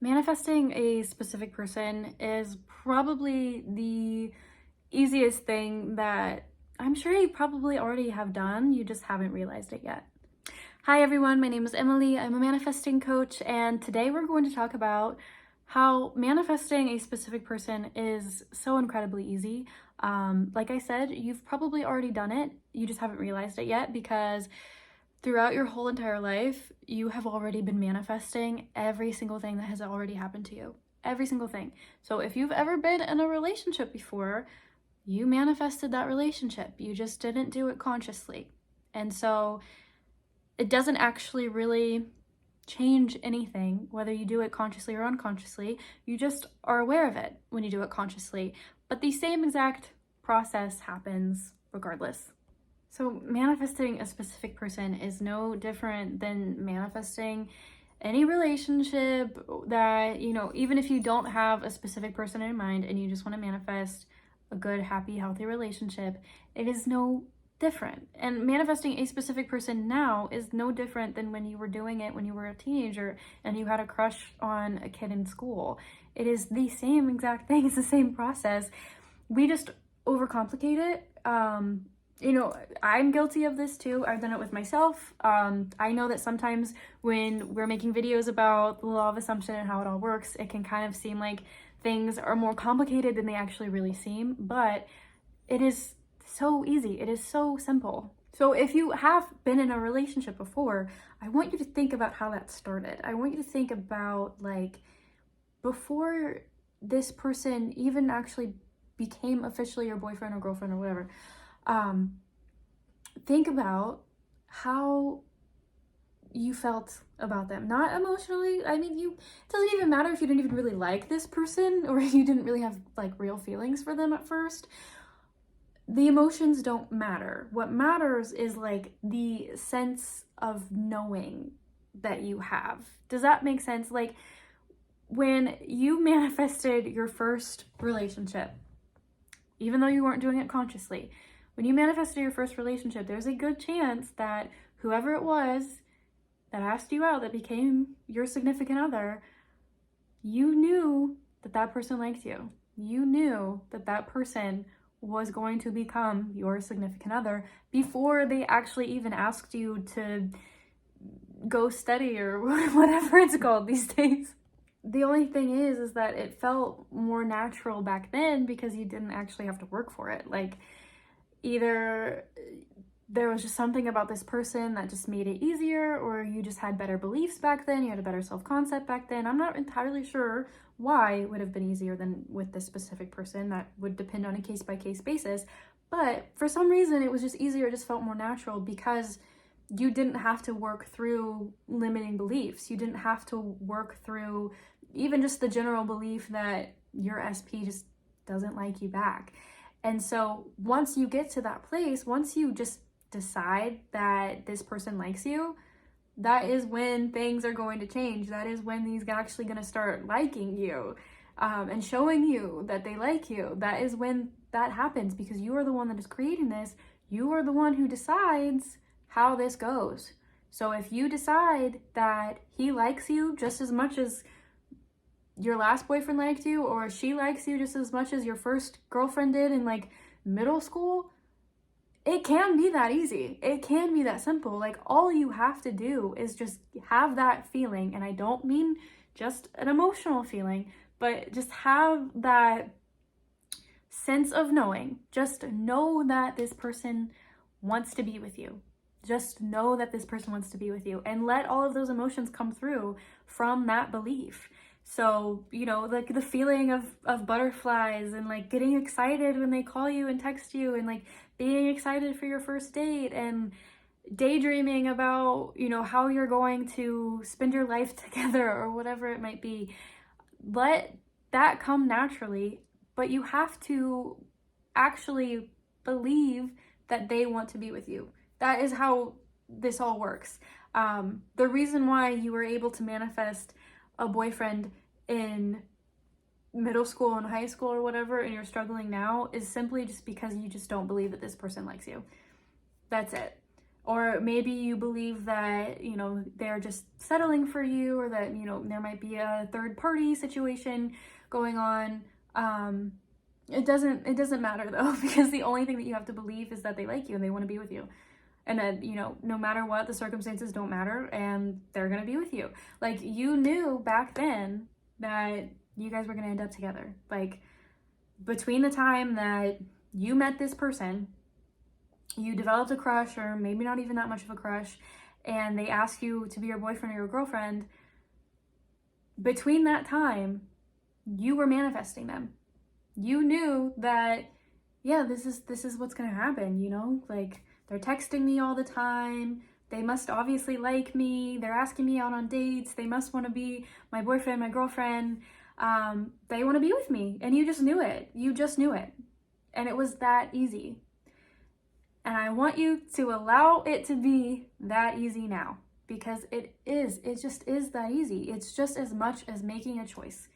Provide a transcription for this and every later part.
Manifesting a specific person is probably the easiest thing that I'm sure you probably already have done, you just haven't realized it yet. Hi everyone, my name is Emily. I'm a manifesting coach, and today we're going to talk about how manifesting a specific person is so incredibly easy. Like I said, you've probably already done it, you just haven't realized it yet because throughout your whole entire life, you have already been manifesting every single thing that has already happened to you. Every single thing. So if you've ever been in a relationship before, you manifested that relationship. You just didn't do it consciously. And so it doesn't actually really change anything, whether you do it consciously or unconsciously. You just are aware of it when you do it consciously. But the same exact process happens regardless. So manifesting a specific person is no different than manifesting any relationship that, even if you don't have a specific person in mind and you just want to manifest a good, happy, healthy relationship, it is no different. And manifesting a specific person now is no different than when you were doing it when you were a teenager and you had a crush on a kid in school. It is the same exact thing. It's the same process. We just overcomplicate it. I'm guilty of this too. I've done it with myself. I know that sometimes when we're making videos about the law of assumption and how it all works, it can kind of seem like things are more complicated than they actually really seem, but it is so easy. It is so simple. So if you have been in a relationship before, I want you to think about how that started. I want you to think about before this person even actually became officially your boyfriend or girlfriend or whatever. Think about how you felt about them, not emotionally. It doesn't even matter if you didn't even really like this person or you didn't really have real feelings for them at first. The emotions don't matter. What matters is the sense of knowing that you have. Does that make sense? When you manifested your first relationship, even though you weren't doing it consciously, when you manifested your first relationship, there's a good chance that whoever it was that asked you out, that became your significant other, you knew that that person liked you. You knew that that person was going to become your significant other before they actually even asked you to go study or whatever it's called these days. The only thing is that it felt more natural back then because you didn't actually have to work for it. Either there was just something about this person that just made it easier, or you just had better beliefs back then, you had a better self-concept back then. I'm not entirely sure why it would have been easier than with this specific person. That would depend on a case-by-case basis. But for some reason, it was just easier, it just felt more natural because you didn't have to work through limiting beliefs. You didn't have to work through even just the general belief that your SP just doesn't like you back. And so once you get to that place, once you just decide that this person likes you, that is when things are going to change. That is when he's actually going to start liking you and showing you that they like you. That is when that happens because you are the one that is creating this. You are the one who decides how this goes. So if you decide that he likes you just as much as your last boyfriend liked you, or she likes you just as much as your first girlfriend did in middle school, it can be that easy. It can be that simple. All you have to do is just have that feeling. And I don't mean just an emotional feeling, but just have that sense of knowing. Just know that this person wants to be with you. Just know that this person wants to be with you and let all of those emotions come through from that belief. So, the feeling of butterflies and getting excited when they call you and text you and being excited for your first date and daydreaming about, how you're going to spend your life together or whatever it might be. Let that come naturally, but you have to actually believe that they want to be with you. That is how this all works. The reason why you were able to manifest a boyfriend in middle school and high school or whatever, and you're struggling now, is simply just because you just don't believe that this person likes you. That's it. Or maybe you believe that, they're just settling for you, or that, there might be a third party situation going on. It doesn't matter though, because the only thing that you have to believe is that they like you and they want to be with you. And that, no matter what, the circumstances don't matter and they're going to be with you. Like, you knew back then that you guys were going to end up together. Like, between the time that you met this person, you developed a crush, or maybe not even that much of a crush, and they ask you to be your boyfriend or your girlfriend, between that time, you were manifesting them. You knew that, yeah, this is what's going to happen, like, they're texting me all the time. They must obviously like me. They're asking me out on dates. They must want to be my boyfriend, my girlfriend. They want to be with me. And you just knew it. You just knew it. And it was that easy. And I want you to allow it to be that easy now, because it just is that easy. It's just as much as making a choice.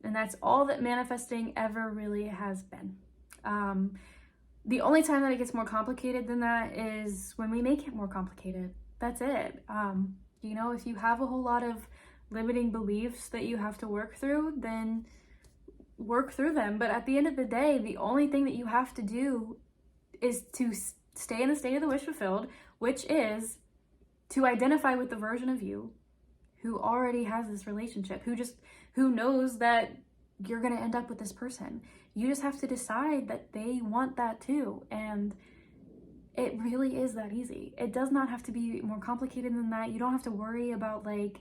And that's all that manifesting ever really has been. The only time that it gets more complicated than that is when we make it more complicated. That's it. If you have a whole lot of limiting beliefs that you have to work through, then work through them. But at the end of the day, the only thing that you have to do is to stay in the state of the wish fulfilled, which is to identify with the version of you who already has this relationship, who knows that you're going to end up with this person. You just have to decide that they want that too. And it really is that easy. It does not have to be more complicated than that. You don't have to worry about like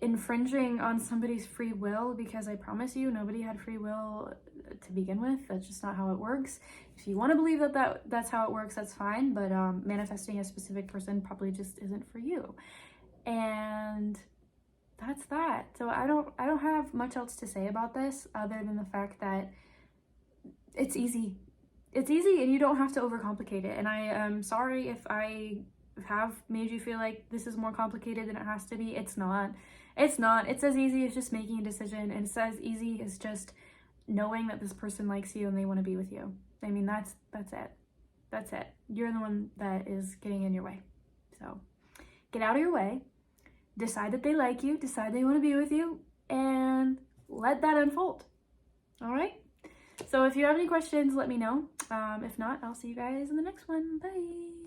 infringing on somebody's free will, because I promise you, nobody had free will to begin with. That's just not how it works. If you want to believe that's how it works, that's fine. But manifesting a specific person probably just isn't for you. And that's that. So I don't have much else to say about this other than the fact that it's easy. It's easy, and you don't have to overcomplicate it. And I am sorry if I have made you feel like this is more complicated than it has to be. It's not. It's not. It's as easy as just making a decision, and it's as easy as just knowing that this person likes you and they want to be with you. I mean, that's it. That's it. You're the one that is getting in your way. So get out of your way. Decide that they like you. Decide they want to be with you, and let that unfold. All right? So if you have any questions, let me know. If not, I'll see you guys in the next one. Bye.